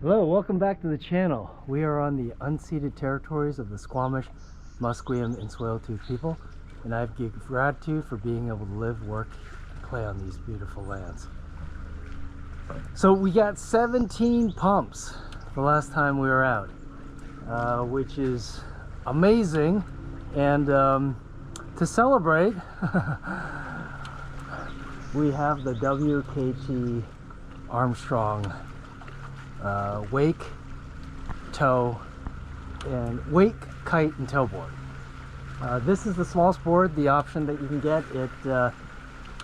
Hello, welcome back to the channel. We are on the unceded territories of the Squamish, Musqueam, and Tsleil-Waututh people, and I have gratitude for being able to live, work, and play on these beautiful lands. So we got 17 pumps the last time we were out, which is amazing. And to celebrate, we have the WKT Armstrong wake, tow, and wake, kite, and tow board. This is the smallest board, the option that you can get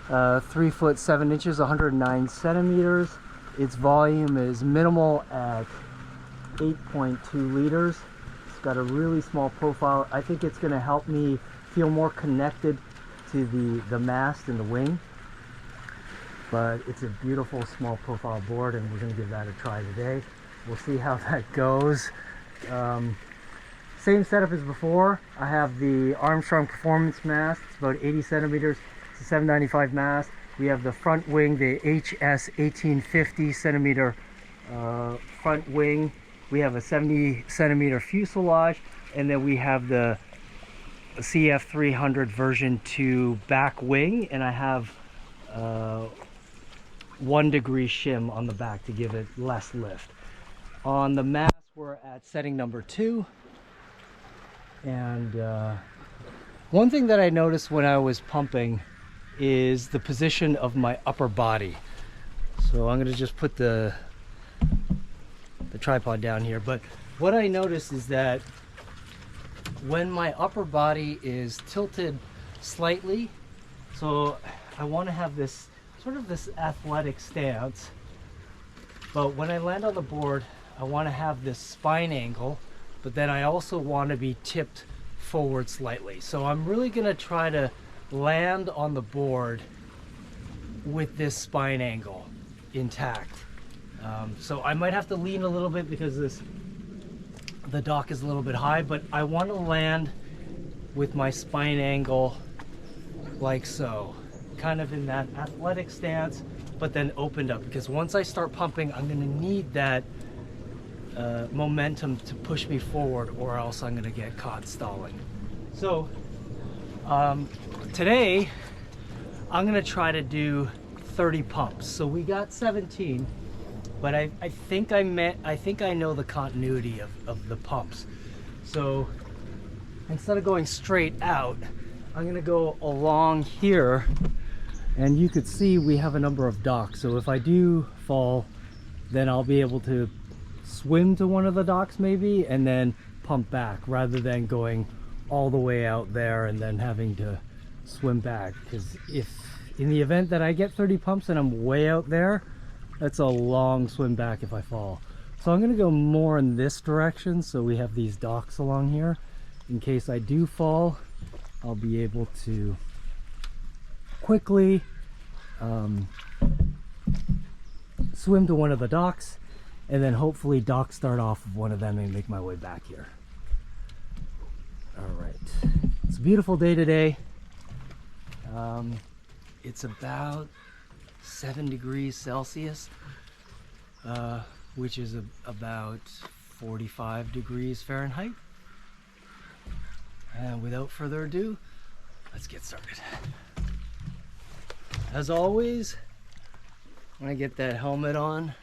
at 3 foot 7 inches, 109 centimeters. Its volume is minimal at 8.2 liters. It's got a really small profile. I think it's going to help me feel more connected to the mast and the wing. But it's a beautiful small profile board, and we're going to give that a try today. We'll see how that goes. Same setup as before. I have the Armstrong Performance mast. It's about 80 centimeters. It's a 795 mast. We have the front wing, the HS 1850 centimeter front wing. We have a 70 centimeter fuselage, and then we have the CF 300 version 2 back wing, and I have 1 degree shim on the back to give it less lift. On the mast, we're at setting number 2. And one thing that I noticed when I was pumping is the position of my upper body. So I'm going to just put the tripod down here. But what I noticed is that when my upper body is tilted slightly, so I want to have this sort of this athletic stance, but when I land on the board, I want to have this spine angle, but then I also want to be tipped forward slightly. So I'm really going to try to land on the board with this spine angle intact. So I might have to lean a little bit because the dock is a little bit high, but I want to land with my spine angle like so, kind of in that athletic stance, but then opened up, because once I start pumping, I'm going to need that momentum to push me forward, or else I'm going to get caught stalling. So today I'm going to try to do 30 pumps. So we got 17, but I think I know the continuity of the pumps. So instead of going straight out, I'm going to go along here. And you could see we have a number of docks, so if I do fall, then I'll be able to swim to one of the docks maybe, and then pump back, rather than going all the way out there and then having to swim back. Because if in the event that I get 30 pumps and I'm way out there, that's a long swim back if I fall. So I'm going to go more in this direction, so we have these docks along here. In case I do fall, I'll be able to quickly swim to one of the docks, and then hopefully dock start off of one of them and make my way back here. All right, it's a beautiful day today. It's about 7 degrees Celsius, which is about 45 degrees Fahrenheit. And without further ado, let's get started. As always, when I get that helmet on,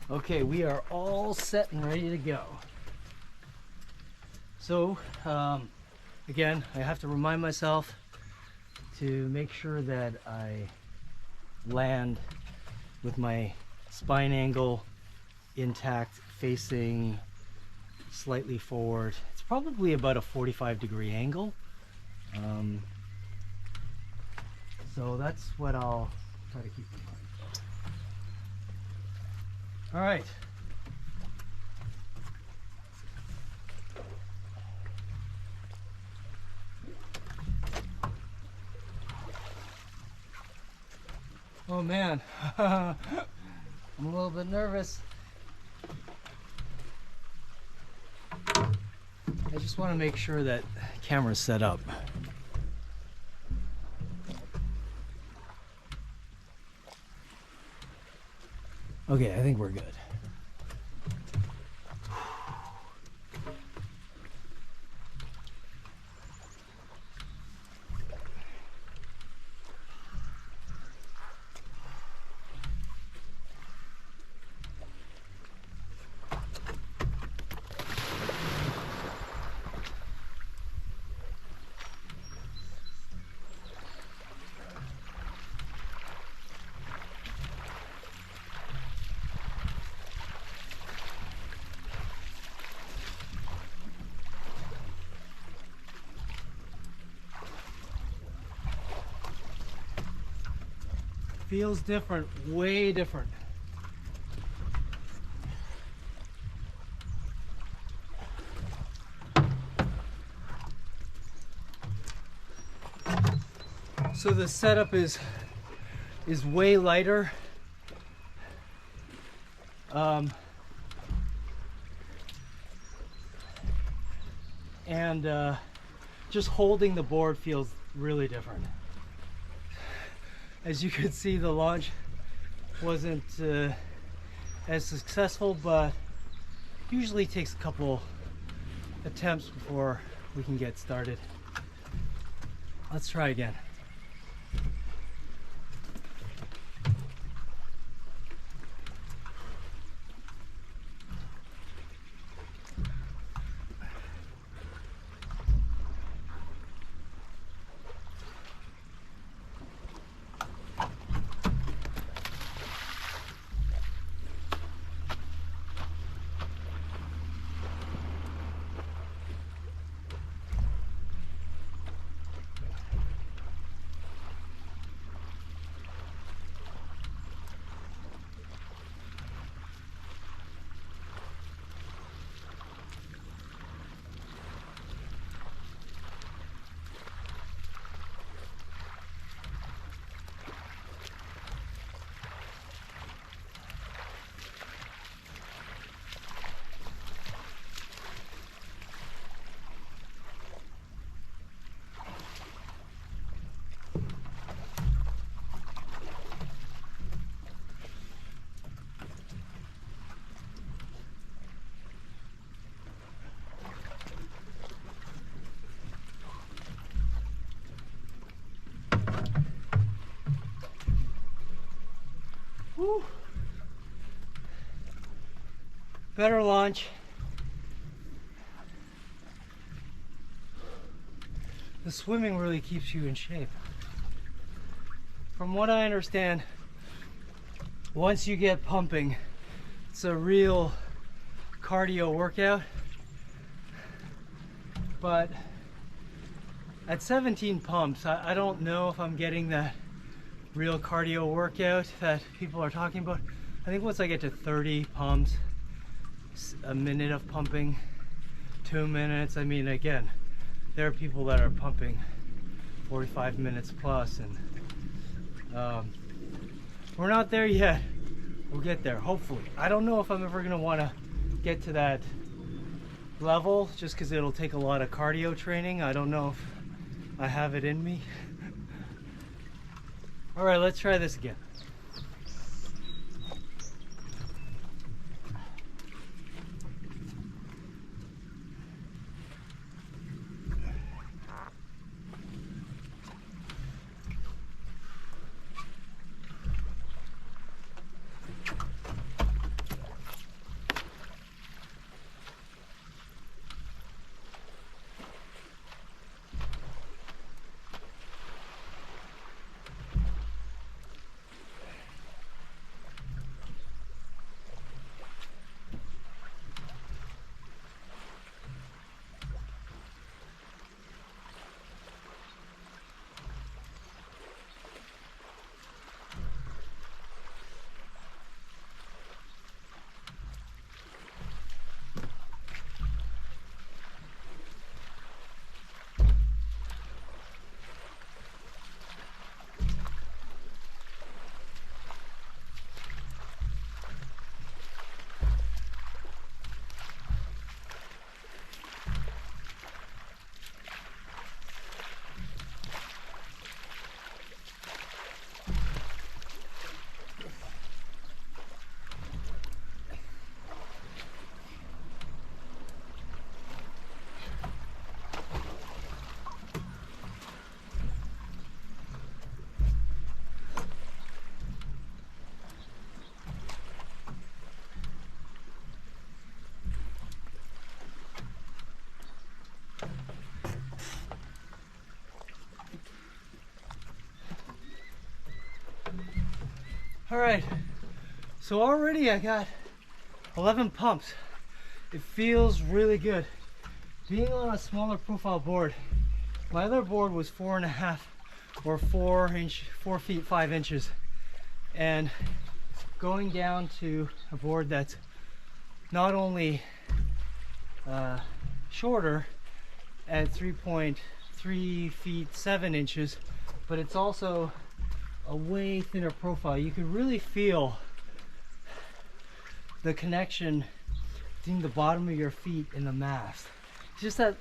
okay, we are all set and ready to go. So, again, I have to remind myself to make sure that I land with my spine angle intact, facing slightly forward. It's probably about a 45-degree angle. So that's what I'll try to keep in mind. All right. Oh man, I'm a little bit nervous. I just want to make sure that camera's set up. Okay, I think we're good. Feels different, way different. So the setup is way lighter. And just holding the board feels really different. As you can see, the launch wasn't as successful, but usually takes a couple attempts before we can get started. Let's try again. Whew. Better launch. The swimming really keeps you in shape. From what I understand, once you get pumping, it's a real cardio workout. But at 17 pumps, I don't know if I'm getting that real cardio workout that people are talking about. I think once I get to 30 pumps, a minute of pumping, 2 minutes, I mean, again, there are people that are pumping 45 minutes plus, and we're not there yet. We'll get there, hopefully. I don't know if I'm ever gonna wanna get to that level, just because it'll take a lot of cardio training. I don't know if I have it in me. All right, let's try this again. All right, so already I got 11 pumps. It feels really good. Being on a smaller profile board, my other board was 4.5 or 4 feet 5 inches, and going down to a board that's not only shorter at 3.3 feet 7 inches, but it's also a way thinner profile. You can really feel the connection between the bottom of your feet and the mast. It's just that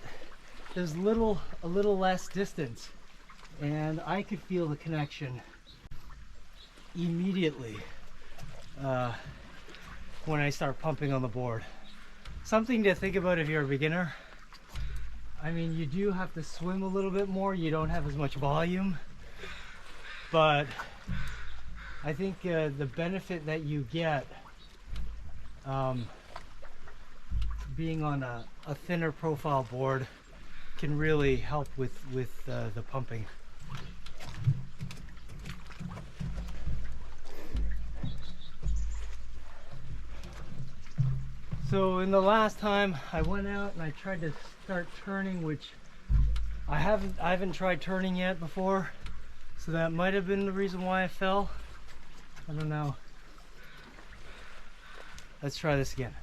there's a little less distance, and I could feel the connection immediately when I start pumping on the board. Something to think about if you're a beginner. I mean, you do have to swim a little bit more. You don't have as much volume, but I think the benefit that you get being on a thinner profile board can really help with the pumping. So in the last time I went out and I tried to start turning, which I haven't tried turning yet before, so that might have been the reason why I fell. I don't know. Let's try this again.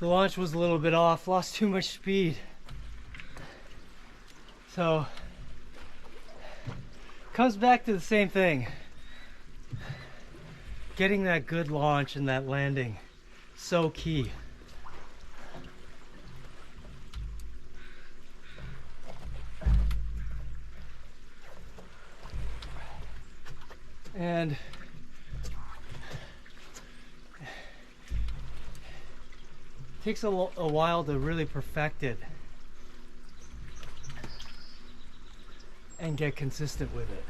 The launch was a little bit off, lost too much speed. So, comes back to the same thing. Getting that good launch and that landing, so key. And takes a while to really perfect it and get consistent with it.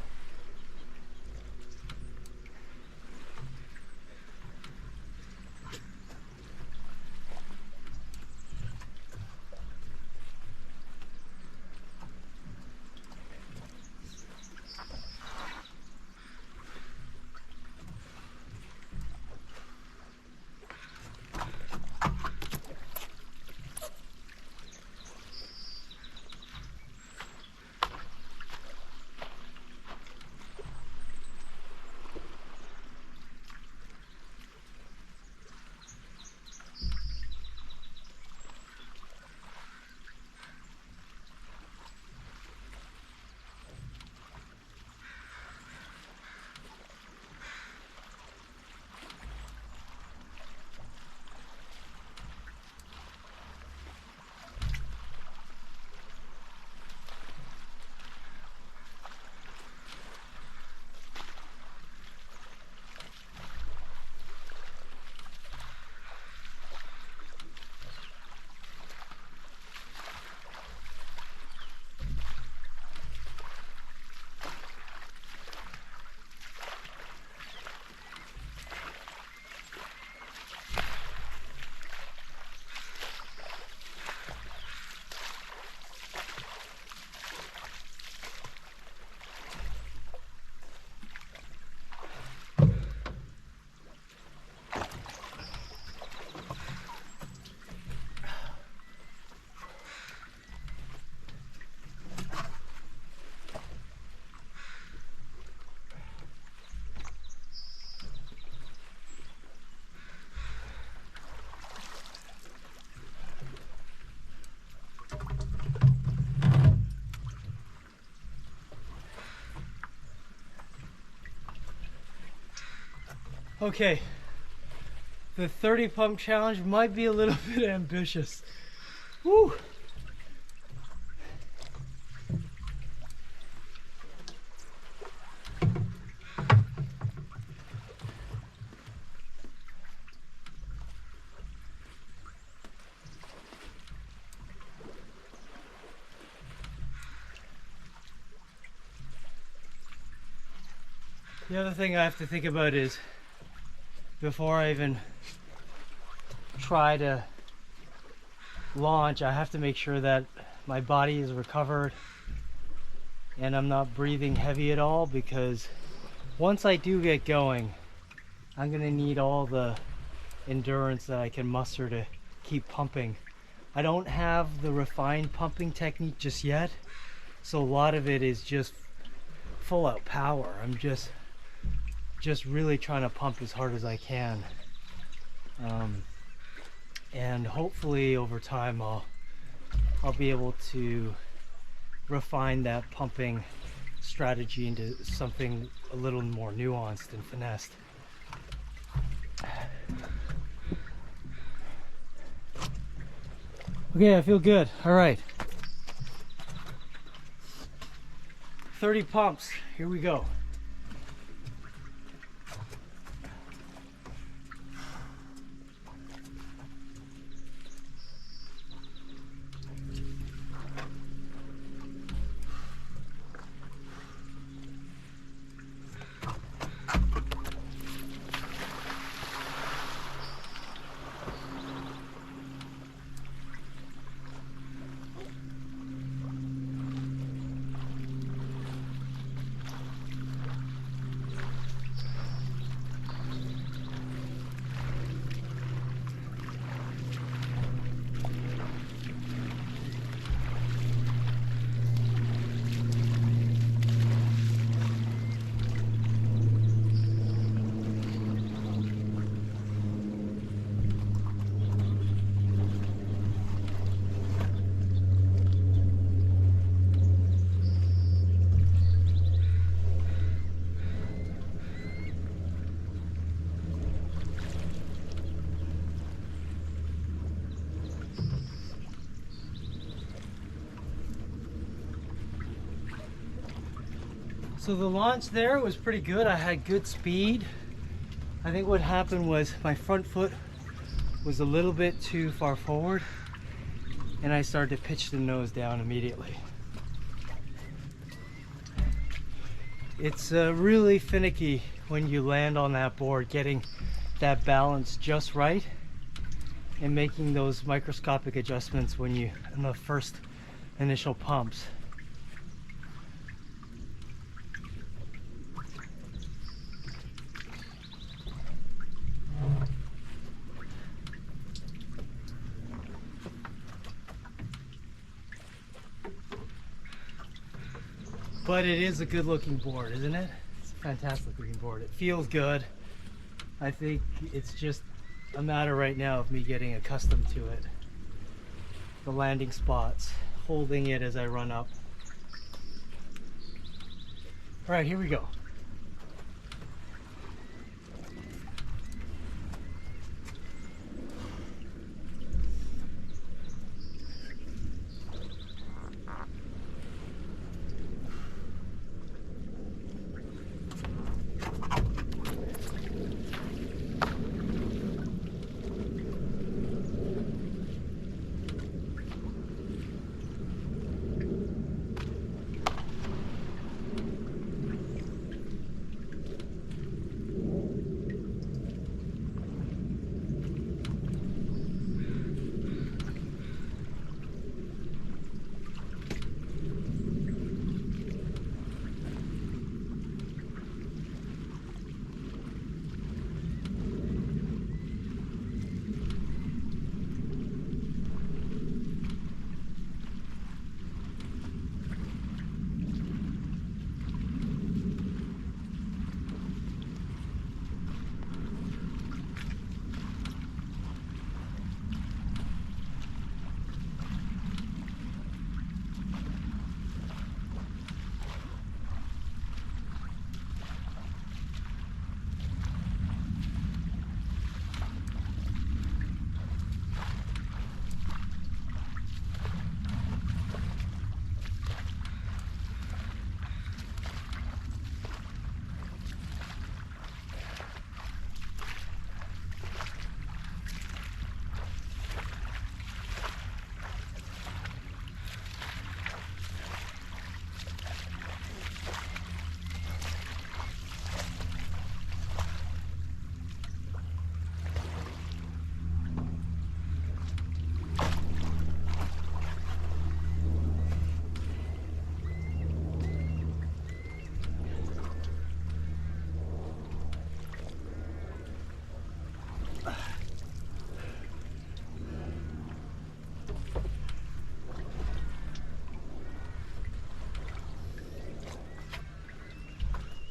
Okay, the 30 pump challenge might be a little bit ambitious. Woo! The other thing I have to think about is, before I even try to launch, I have to make sure that my body is recovered and I'm not breathing heavy at all, because once I do get going, I'm gonna need all the endurance that I can muster to keep pumping. I don't have the refined pumping technique just yet, so a lot of it is just full out power. I'm just really trying to pump as hard as I can, and hopefully over time I'll be able to refine that pumping strategy into something a little more nuanced and finessed. Okay, I feel good. All right, 30 pumps, here we go. So the launch there was pretty good. I had good speed. I think what happened was my front foot was a little bit too far forward and I started to pitch the nose down immediately. It's really finicky when you land on that board, getting that balance just right and making those microscopic adjustments when you in the first initial pumps. But it is a good looking board, isn't it? It's a fantastic looking board. It feels good. I think it's just a matter right now of me getting accustomed to it. The landing spots, holding it as I run up. All right, here we go.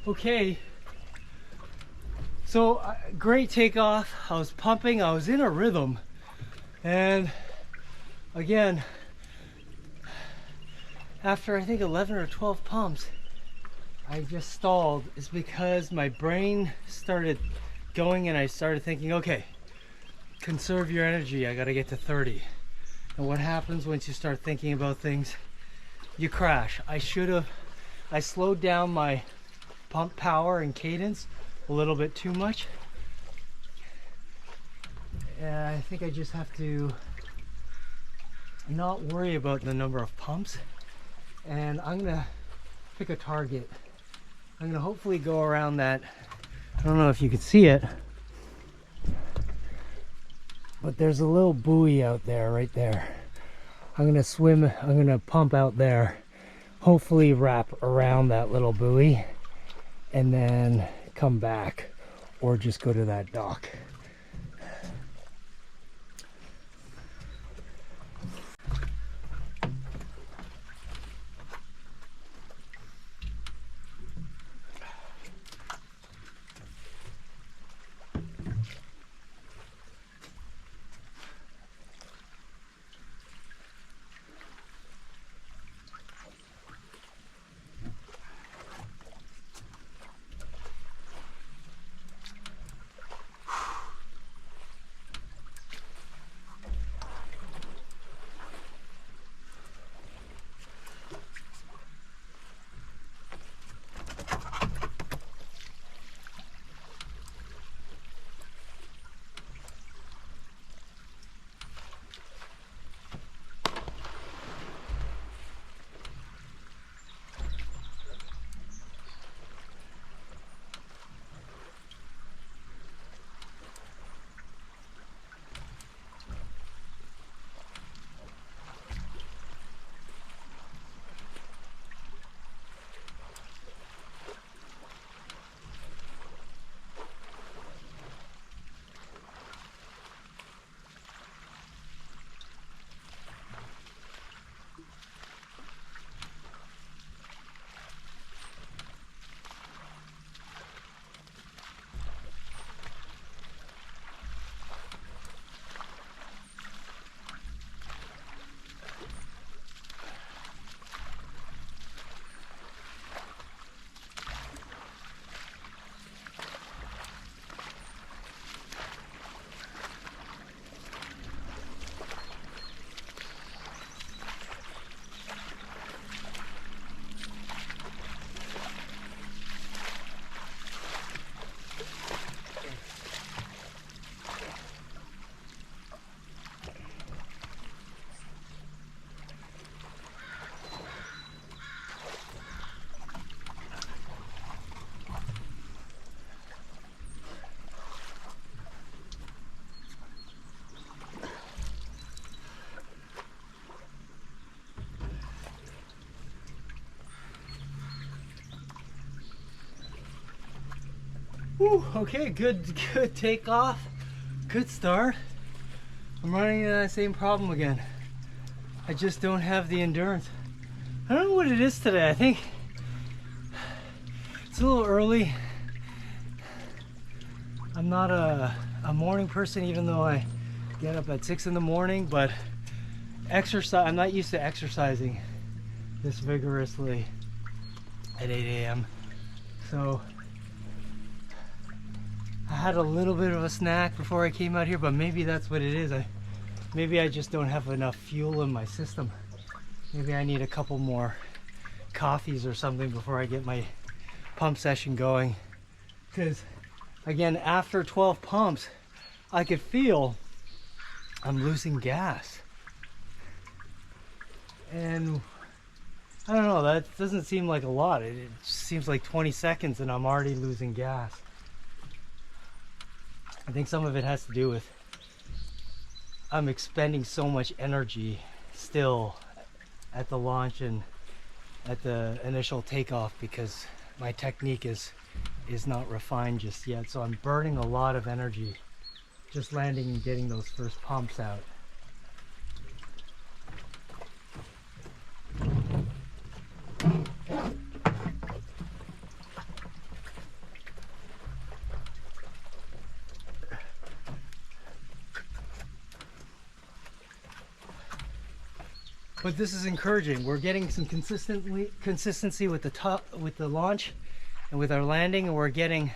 Okay, so great takeoff. I was pumping, I was in a rhythm, and again, after I think 11 or 12 pumps, I just stalled. It's because my brain started going and I started thinking, okay, conserve your energy, I gotta get to 30. And what happens once you start thinking about things? You crash. I slowed down my pump power and cadence a little bit too much. And I think I just have to not worry about the number of pumps. And I'm gonna pick a target. I'm gonna hopefully go around that. I don't know if you can see it, but there's a little buoy out there, right there. I'm gonna pump out there, hopefully wrap around that little buoy, and then come back, or just go to that dock. Whew, okay, good takeoff, good start. I'm running into that same problem again. I just don't have the endurance. I don't know what it is today. I think it's a little early. I'm not a morning person, even though I get up at 6 in the morning, but I'm not used to exercising this vigorously at 8 a.m. So I had a little bit of a snack before I came out here, but maybe that's what it is. Maybe I just don't have enough fuel in my system. Maybe I need a couple more coffees or something before I get my pump session going. Because again, after 12 pumps, I could feel I'm losing gas. And I don't know, that doesn't seem like a lot. It seems like 20 seconds and I'm already losing gas. I think some of it has to do with I'm expending so much energy still at the launch and at the initial takeoff because my technique is not refined just yet. So I'm burning a lot of energy just landing and getting those first pumps out. but this is encouraging. We're getting some consistency with the launch and with our landing, and we're getting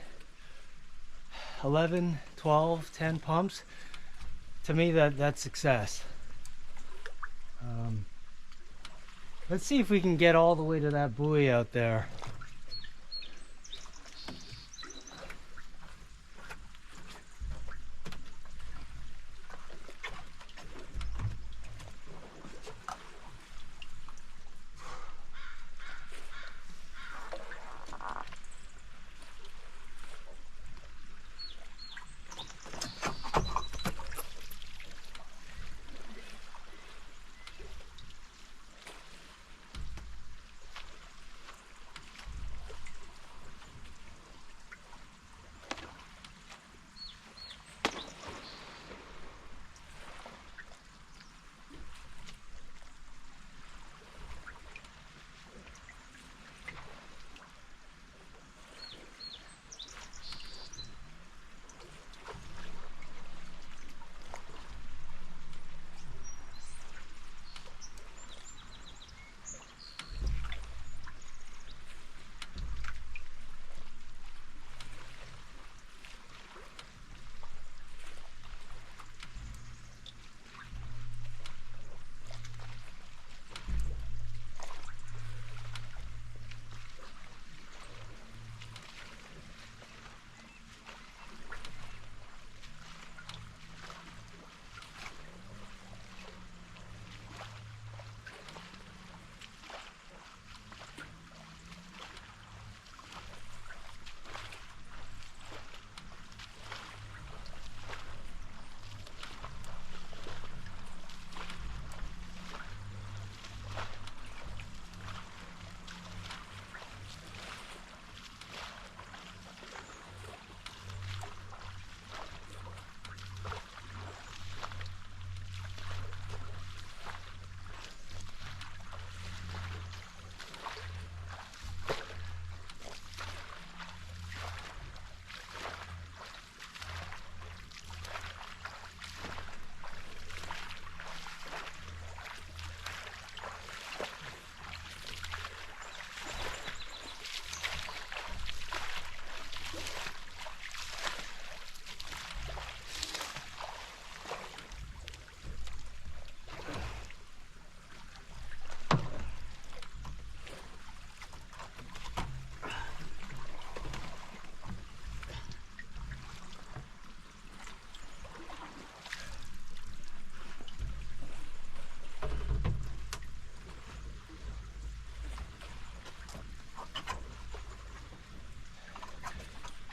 11, 12, 10 pumps. To me, that's success. Let's see if we can get all the way to that buoy out there.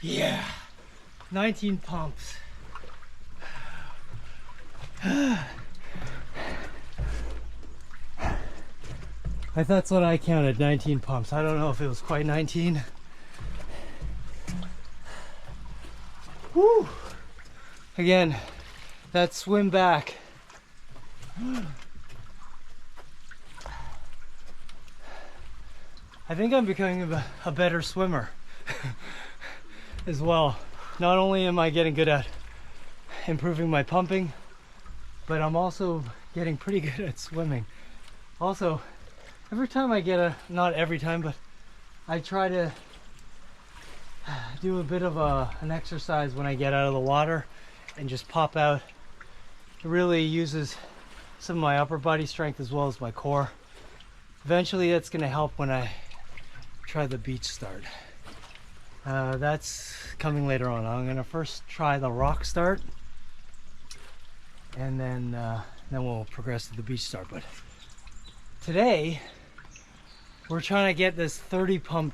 Yeah, 19 pumps. I thought that's what I counted, 19 pumps. I don't know if it was quite 19. Woo! Again, that swim back. I think I'm becoming a better swimmer as well. Not only am I getting good at improving my pumping, but I'm also getting pretty good at swimming. Also, every time I get not every time, but I try to do a bit of an exercise when I get out of the water and just pop out. It really uses some of my upper body strength as well as my core. Eventually that's going to help when I try the beach start. That's coming later on. I'm going to first try the rock start, and then we'll progress to the beach start. But today we're trying to get this 30 pump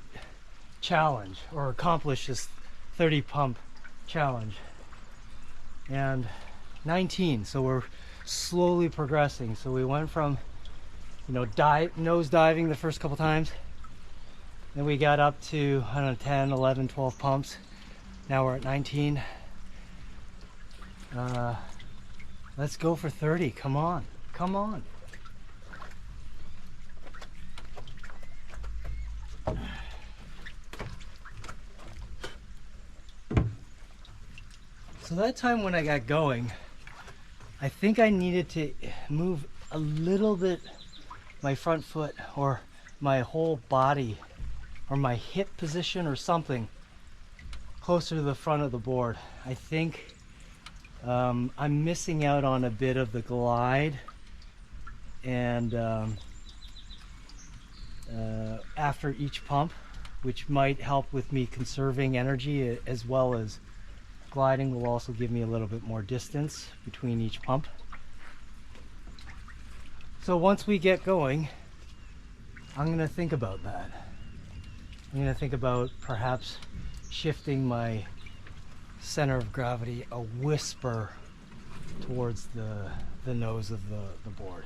challenge, or accomplish this 30 pump challenge, and 19, so we're slowly progressing. So we went from, you know, nose diving the first couple times, then we got up to, I don't know, 10, 11, 12 pumps. Now we're at 19. Let's go for 30. Come on, come on. So that time when I got going, I think I needed to move a little bit my front foot or my whole body or my hip position or something closer to the front of the board. I think I'm missing out on a bit of the glide and after each pump, which might help with me conserving energy, as well as gliding will also give me a little bit more distance between each pump. So once we get going, I'm going to think about that. I'm going to think about perhaps shifting my center of gravity a whisper towards the nose of the board.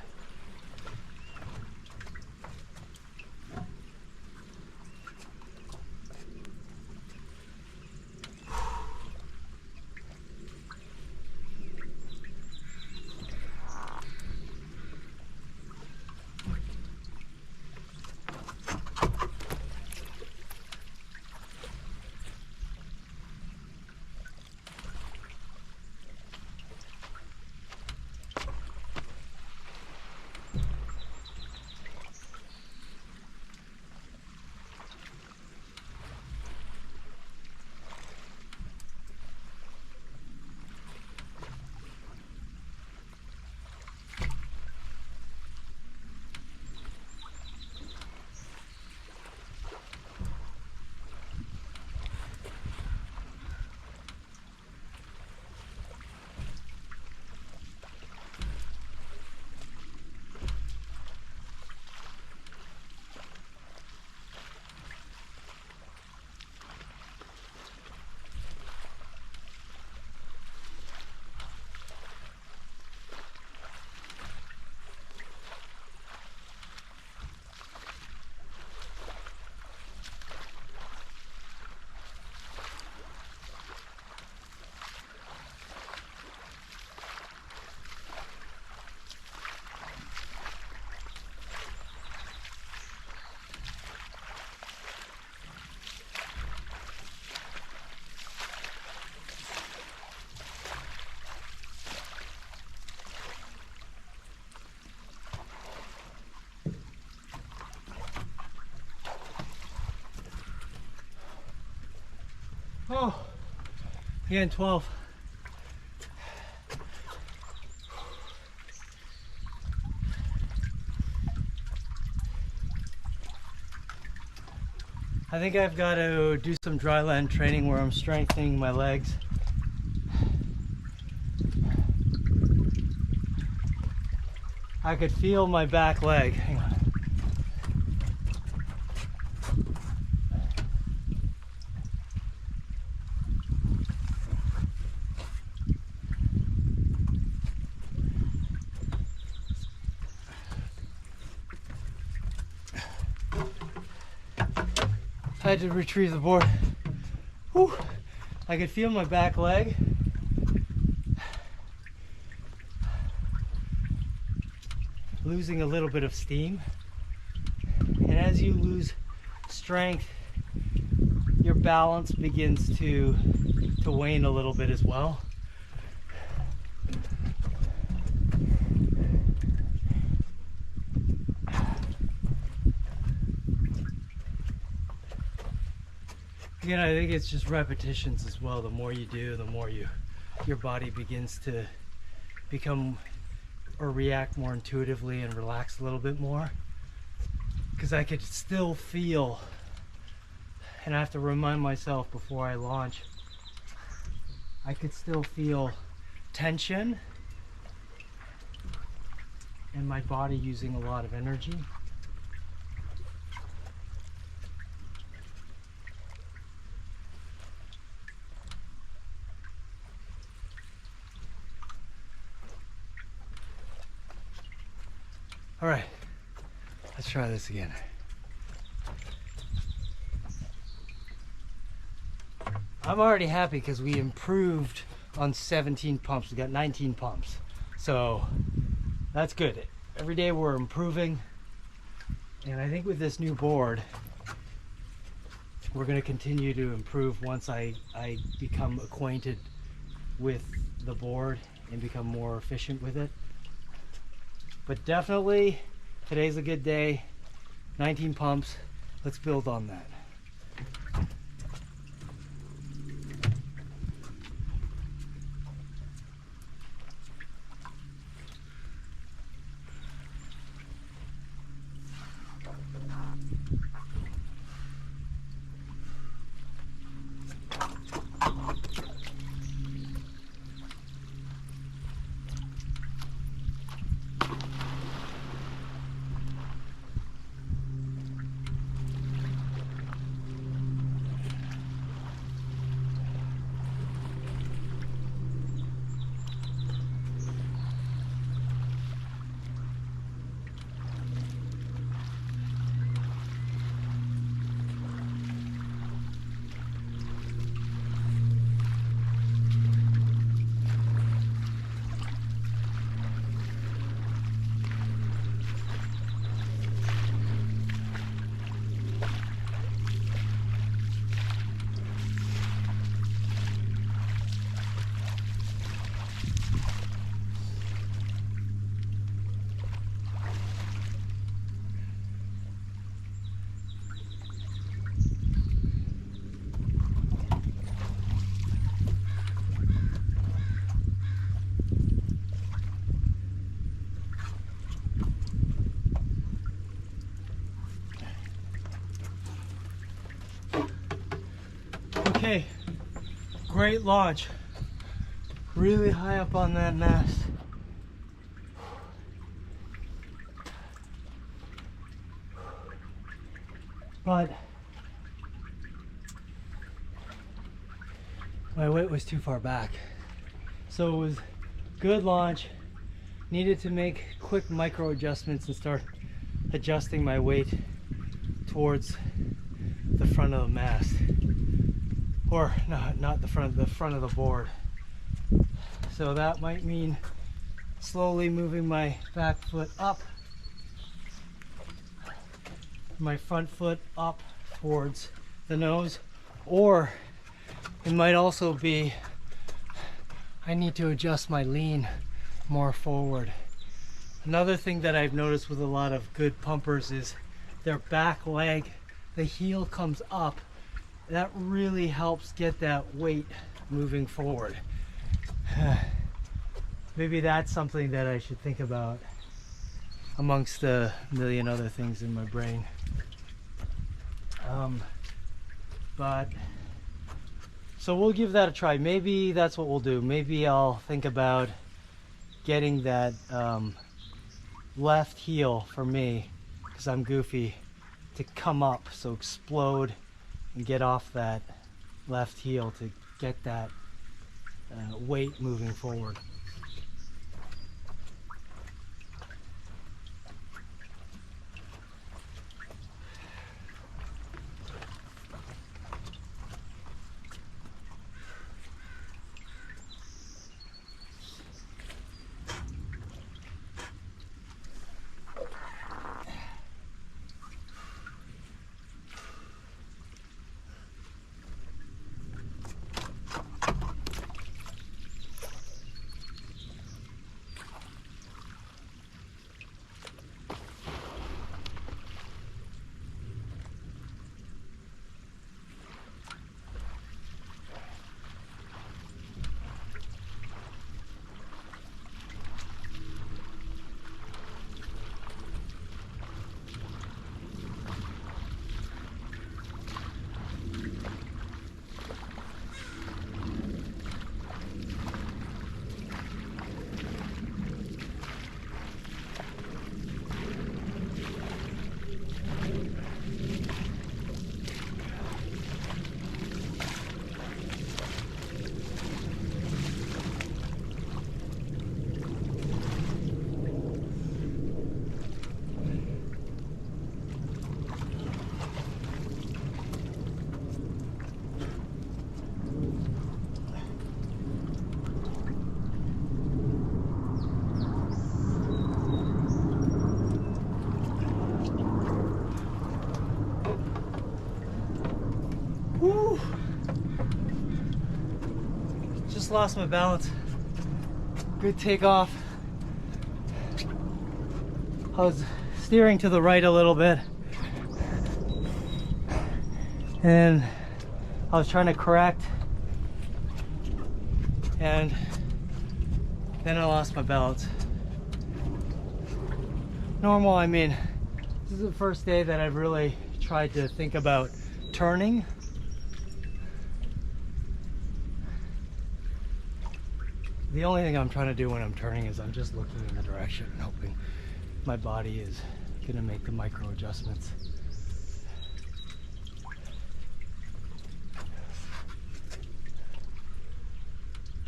Oh, again, 12. I think I've got to do some dry land training where I'm strengthening my legs. I could feel my back leg. Hang on. I had to retrieve the board. Whew. I could feel my back leg. Losing a little bit of steam. And as you lose strength, your balance begins to wane a little bit as well. Again, I think it's just repetitions as well. The more you do, the more your body begins to become or react more intuitively and relax a little bit more. Because I could still feel, and I have to remind myself before I launch, I could still feel tension and my body using a lot of energy. All right, let's try this again. I'm already happy because we improved on 17 pumps. We got 19 pumps. So that's good. Every day we're improving. And I think with this new board, we're going to continue to improve once I become acquainted with the board and become more efficient with it. But definitely Today's a good day. 19 pumps. Let's build on that. Okay, great launch. Really high up on that mast. But my weight was too far back. So it was good launch. Needed to make quick micro adjustments and start adjusting my weight towards the front of the mast. Or not the front of the board. So that might mean slowly moving my back foot up, my front foot up towards the nose, or it might also be I need to adjust my lean more forward. Another thing that I've noticed with a lot of good pumpers is their back leg, the heel comes up. That really helps get that weight moving forward. Maybe that's something that I should think about amongst a million other things in my brain. So we'll give that a try. Maybe that's what we'll do. Maybe I'll think about getting that left heel for me, because I'm goofy, to come up, so explode and get off that left heel to get that weight moving forward. Woo! Just lost my balance. Good takeoff. I was steering to the right a little bit, and I was trying to correct, and then I lost my balance. Normal, I mean, this is the first day that I've really tried to think about turning. The only thing I'm trying to do when I'm turning is I'm just looking in the direction and hoping my body is going to make the micro adjustments.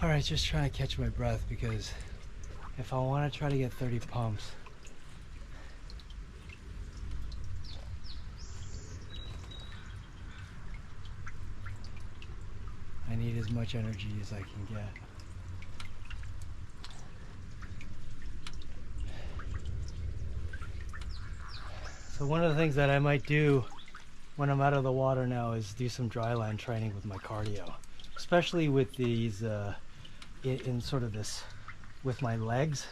All right, just trying to catch my breath, because if I want to try to get 30 pumps, I need as much energy as I can get. So one of the things that I might do when I'm out of the water now is do some dry land training with my cardio, especially with these in sort of this, with my legs,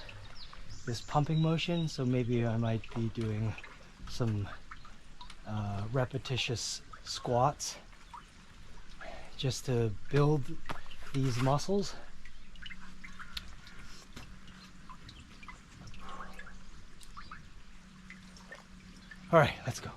this pumping motion. So maybe I might be doing some repetitious squats just to build these muscles. All right, let's go.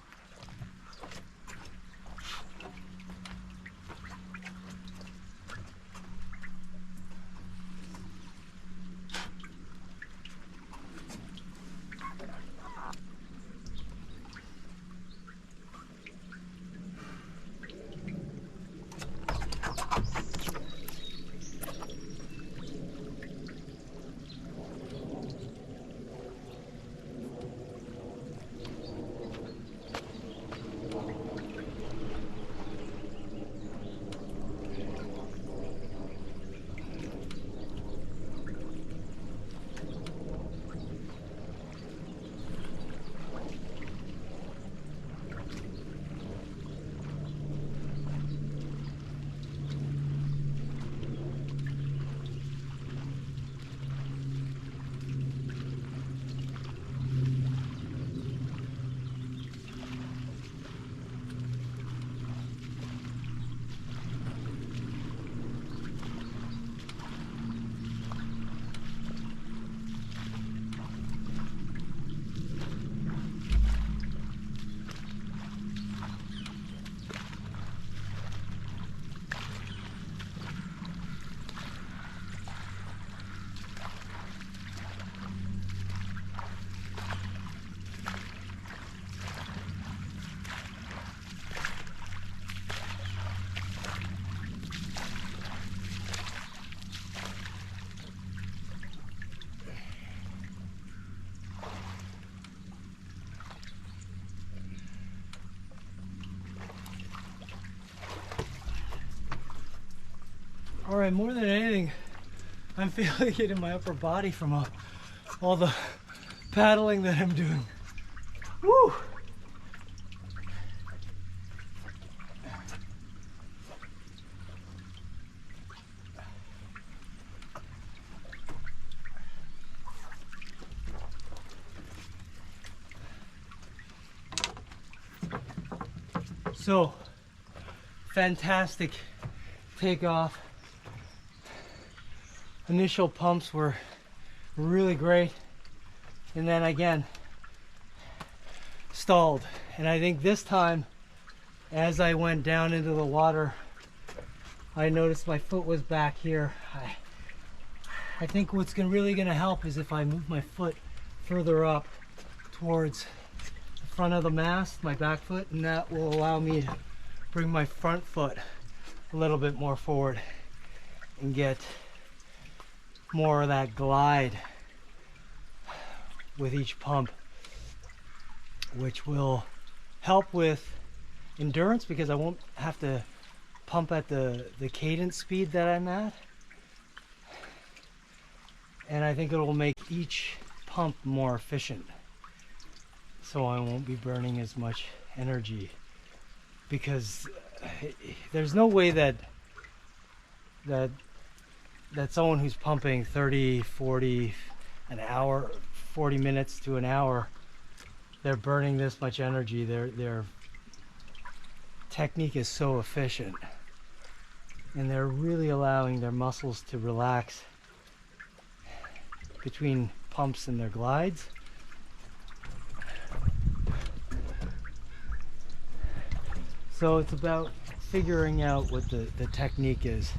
All right, more than anything, I'm feeling it in my upper body from all the paddling that I'm doing. Woo! So, fantastic takeoff. Initial pumps were really great, and then again stalled. And I think this time, as I went down into the water, I noticed my foot was back here. I think what's really going to help is if I move my foot further up towards the front of the mast, my back foot, and that will allow me to bring my front foot a little bit more forward and get more of that glide with each pump, which will help with endurance because I won't have to pump at the cadence speed that I'm at. And I think it will make each pump more efficient, so I won't be burning as much energy, because there's no way that someone who's pumping 30, 40 an hour, 40 minutes to an hour they're burning this much energy. Their technique is so efficient, and they're really allowing their muscles to relax between pumps and their glides. So it's about figuring out what the technique is.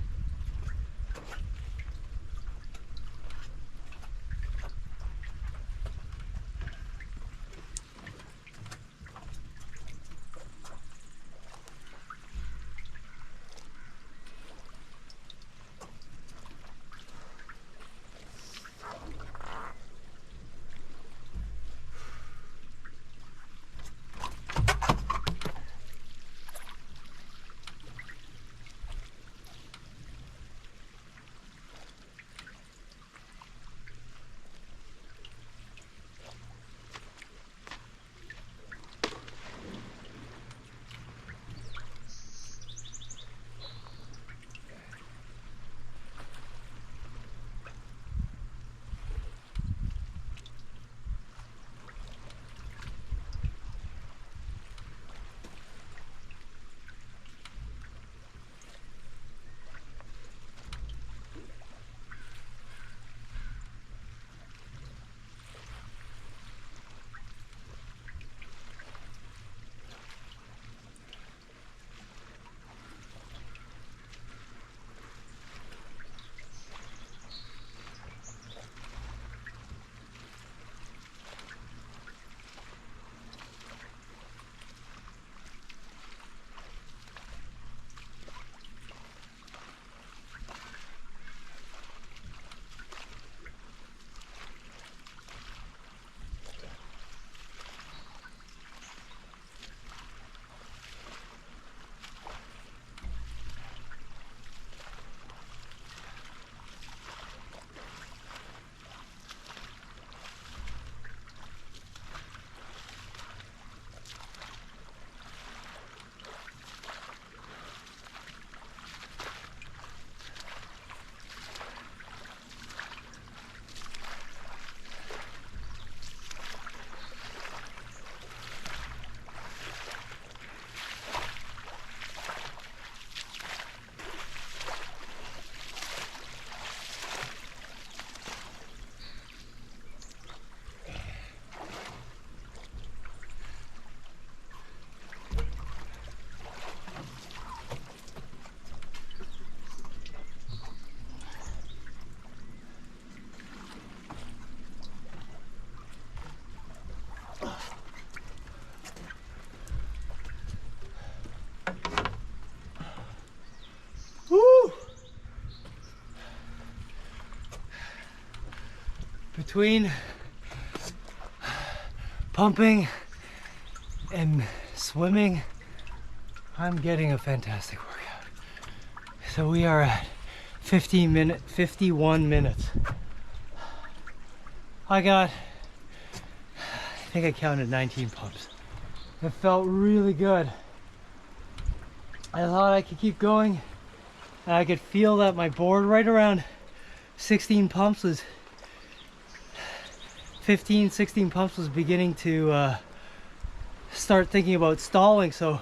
Between pumping and swimming, I'm getting a fantastic workout. So we are at 51 minutes. I think I counted 19 pumps. It felt really good. I thought I could keep going, and I could feel that my board right around 16 pumps was 16 pumps was beginning to start thinking about stalling, so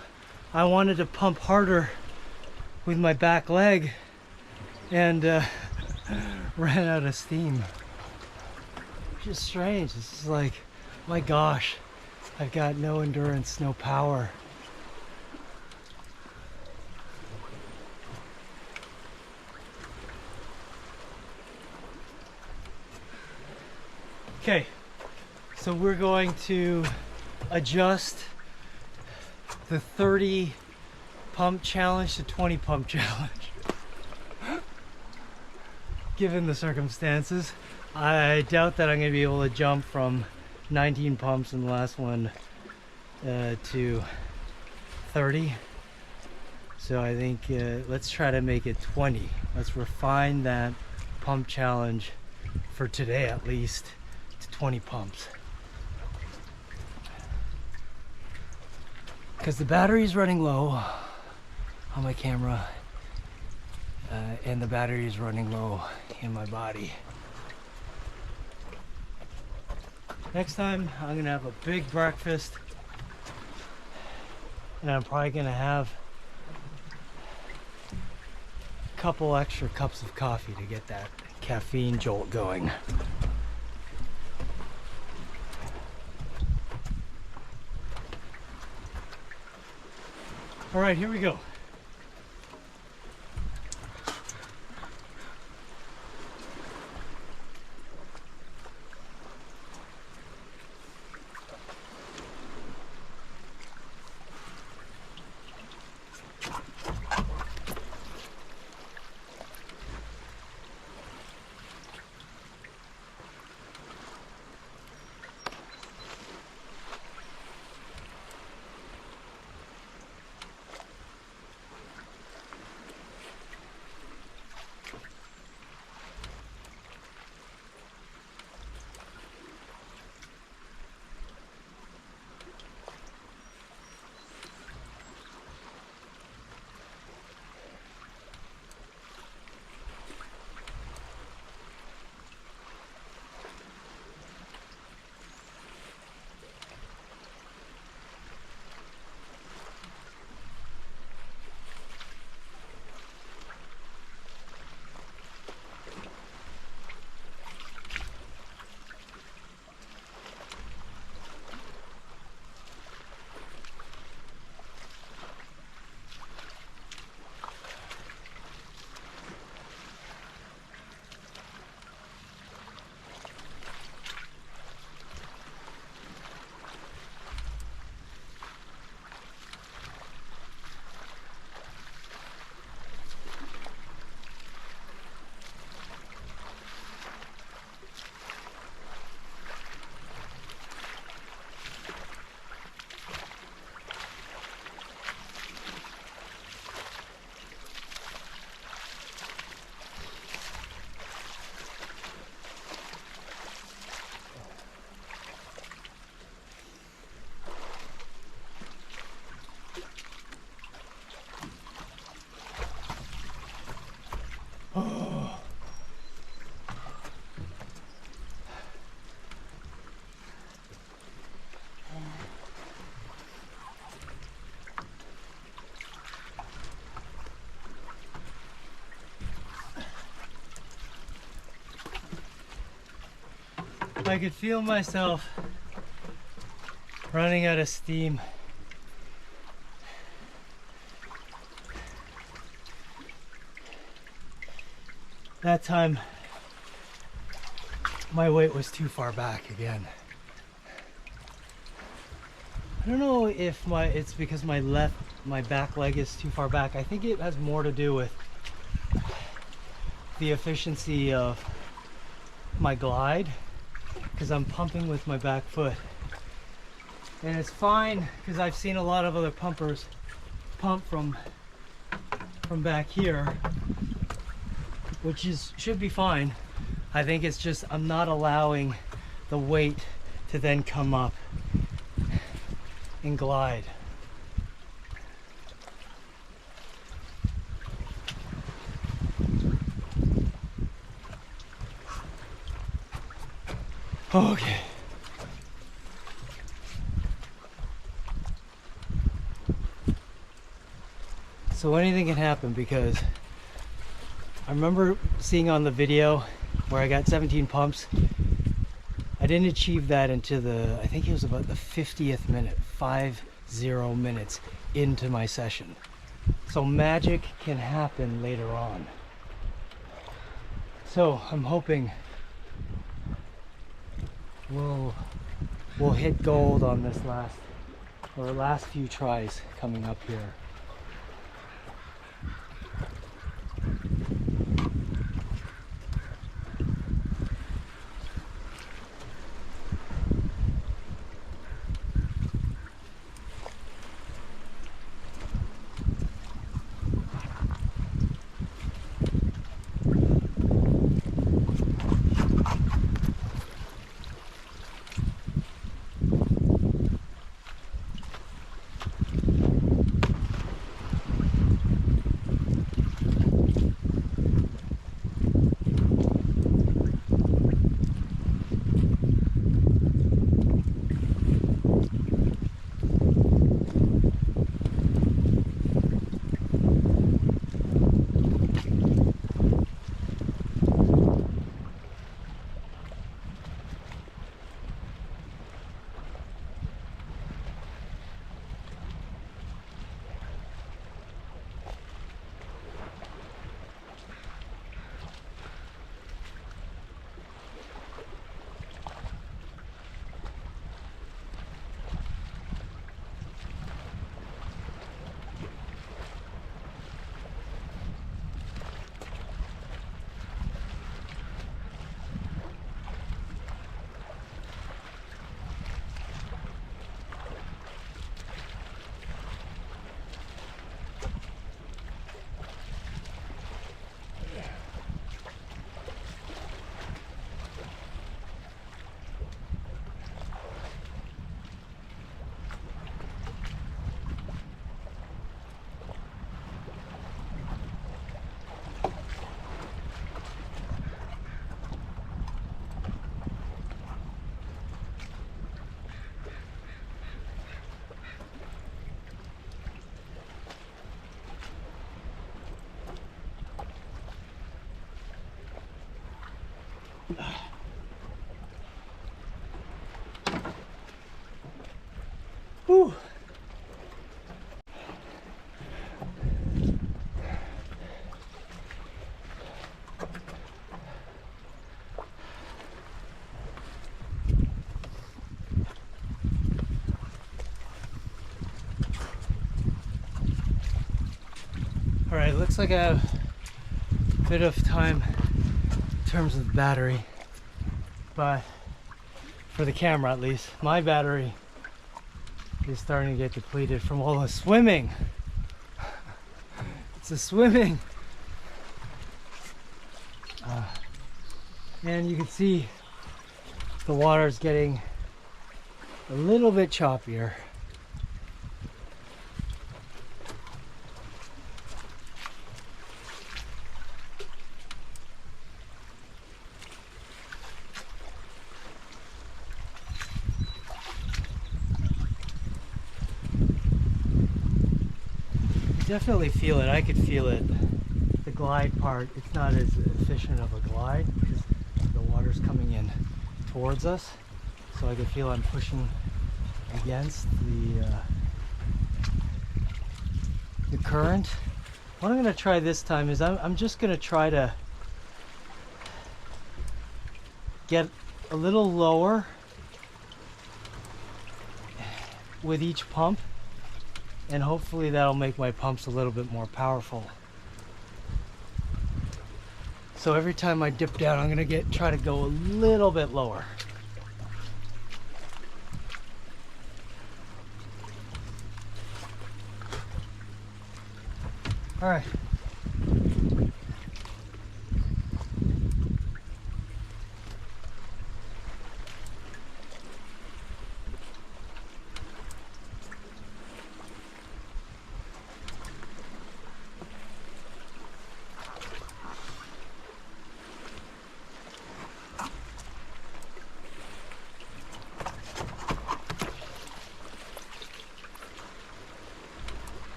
I wanted to pump harder with my back leg and ran out of steam. Which is strange. This is like, my gosh, I've got no endurance, no power. Okay, so we're going to adjust the 30 pump challenge to 20 pump challenge. Given the circumstances, I doubt that I'm going to be able to jump from 19 pumps in the last one to 30. So I think let's try to make it 20. Let's refine that pump challenge for today at least. 20 pumps, because the battery is running low on my camera and the battery is running low in my body. Next time I'm gonna have a big breakfast, and I'm probably gonna have a couple extra cups of coffee to get that caffeine jolt going. All right, here we go. I could feel myself running out of steam. That time, my weight was too far back again. I don't know if it's because my back leg is too far back. I think it has more to do with the efficiency of my glide, because I'm pumping with my back foot. And it's fine because I've seen a lot of other pumpers pump from back here, which should be fine. I think it's just I'm not allowing the weight to then come up and glide. Okay. So anything can happen, because I remember seeing on the video where I got 17 pumps. I didn't achieve that into I think it was about the 50th minute, 50 minutes into my session. So magic can happen later on. So I'm hoping we'll hit gold on this last few tries coming up here. Whew. All right, looks like I have a bit of time in terms of the battery, but for the camera at least, my battery is starting to get depleted from all the swimming. It's the swimming. And you can see the water is getting a little bit choppier. Definitely feel it. I could feel it. The glide part, it's not as efficient of a glide because the water's coming in towards us. So I can feel I'm pushing against the current. What I'm going to try this time is I'm just going to try to get a little lower with each pump. And hopefully that'll make my pumps a little bit more powerful. So every time I dip down, I'm gonna try to go a little bit lower. All right.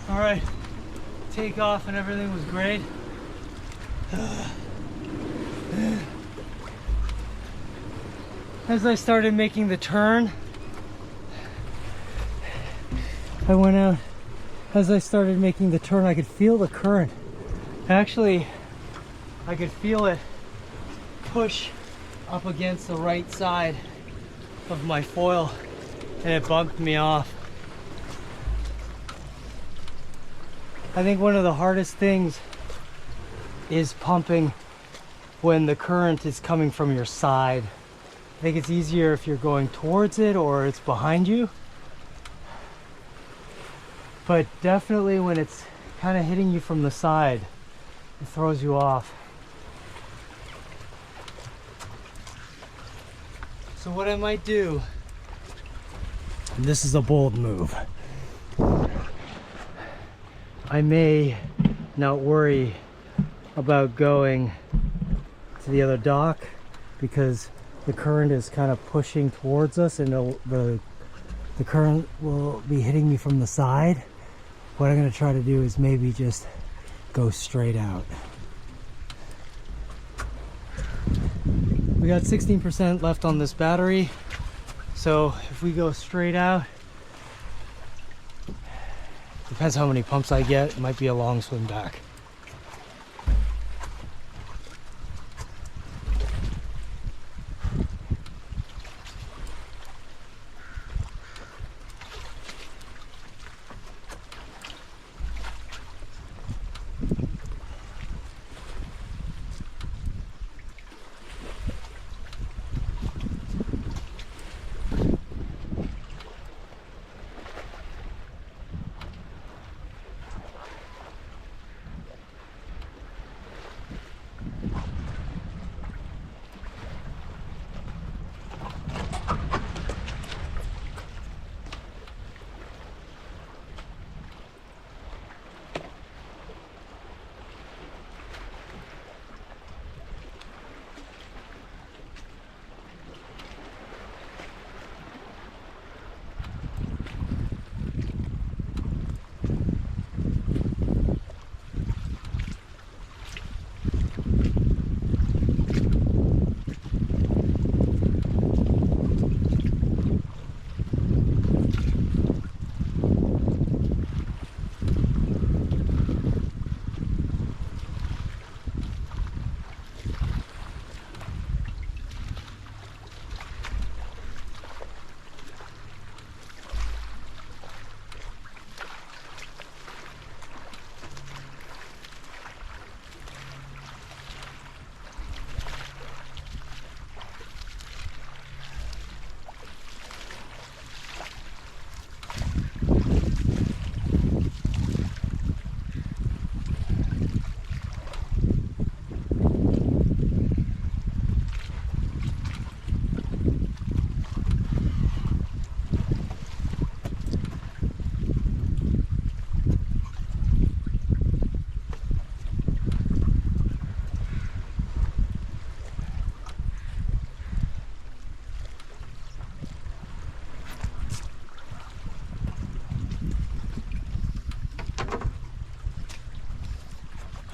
All right, takeoff and everything was great. As I started making the turn, I went out. As I started making the turn, I could feel the current. Actually, I could feel it push up against the right side of my foil, and it bumped me off. I think one of the hardest things is pumping when the current is coming from your side. I think it's easier if you're going towards it or it's behind you. But definitely when it's kind of hitting you from the side, it throws you off. So what I might do, and this is a bold move, I may not worry about going to the other dock because the current is kind of pushing towards us, and the current will be hitting me from the side. What I'm going to try to do is maybe just go straight out. We got 16% left on this battery, so if we go straight out, depends how many pumps I get, it might be a long swim back.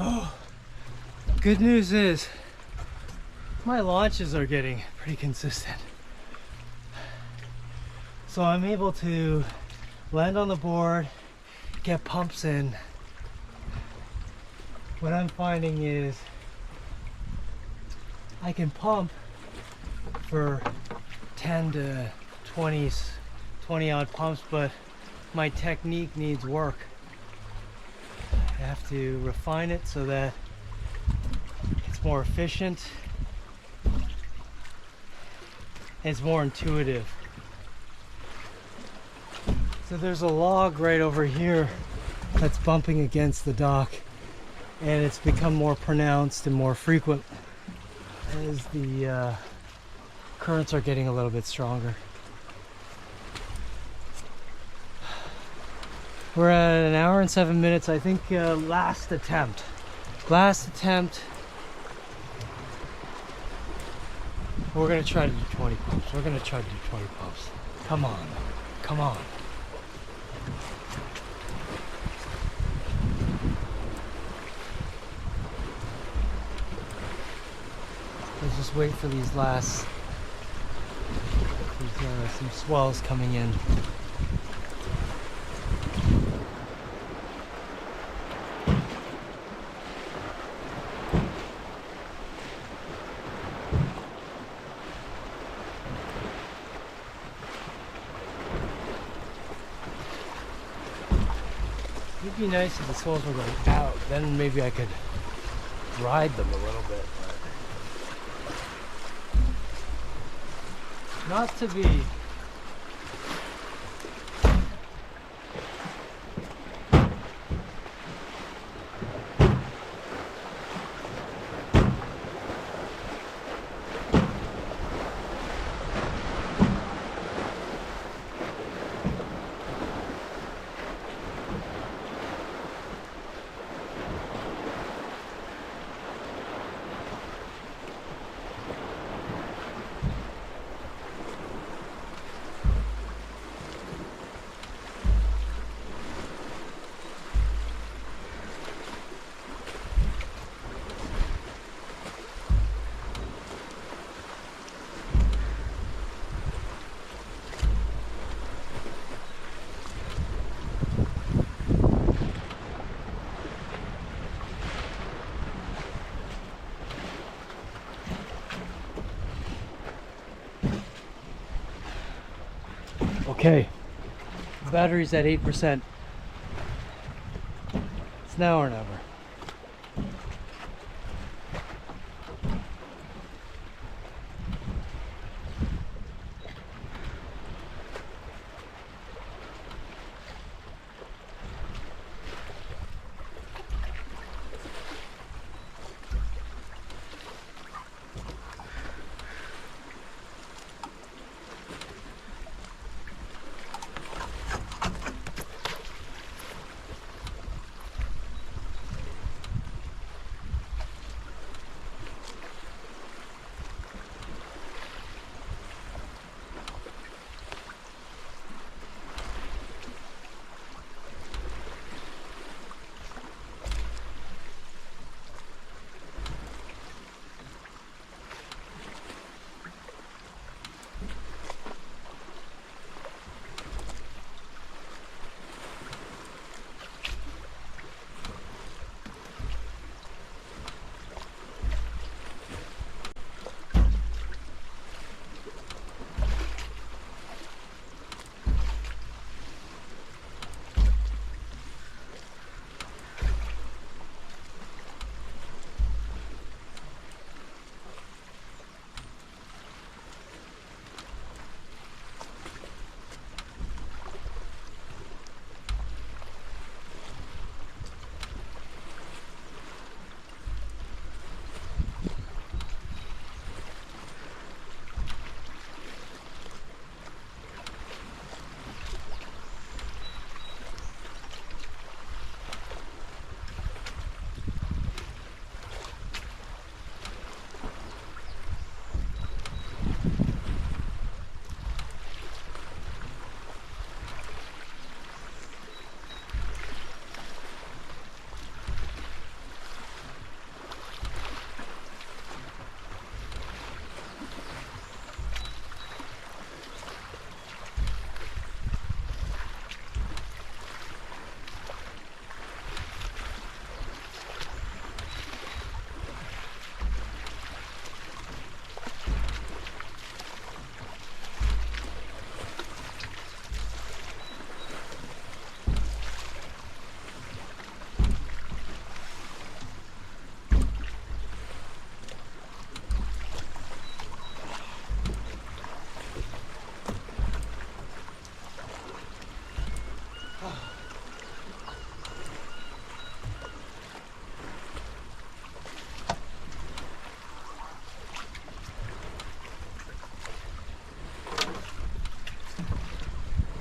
Oh, good news is my launches are getting pretty consistent. So I'm able to land on the board, get pumps in. What I'm finding is I can pump for 10 to 20 odd pumps, but my technique needs work. I have to refine it so that it's more efficient and it's more intuitive. So there's a log right over here that's bumping against the dock, and it's become more pronounced and more frequent as the currents are getting a little bit stronger. We're at an hour and 7 minutes. I think last attempt. We're gonna try to do 20 pumps. Come on, come on. Let's just wait for these last, some swells coming in. It'd be nice if the swells were going out, then maybe I could ride them a little bit. But not to be. Okay, battery's at 8%. It's now or never.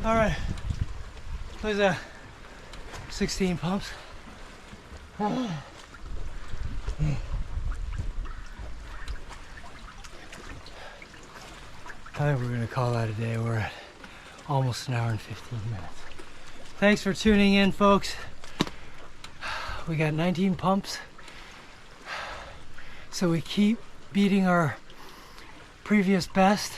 All right, there's that 16 pumps. I think we're gonna call that a day. We're at almost an hour and 15 minutes. Thanks for tuning in, folks. We got 19 pumps. So we keep beating our previous best.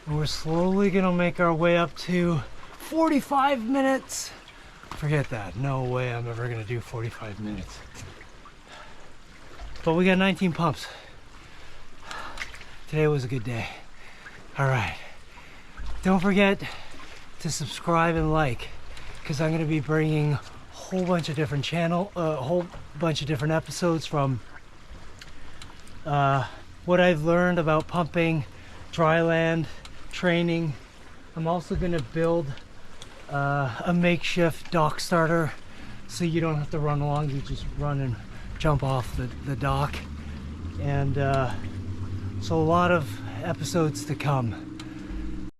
And we're slowly gonna make our way up to 45 minutes. Forget that. No way I'm ever gonna do 45 minutes. But we got 19 pumps. Today was a good day. All right. Don't forget to subscribe and like, because I'm gonna be bringing a whole bunch of different episodes from what I've learned about pumping, dry land, training. I'm also going to build a makeshift dock starter so you don't have to run along, you just run and jump off the dock. And so a lot of episodes to come.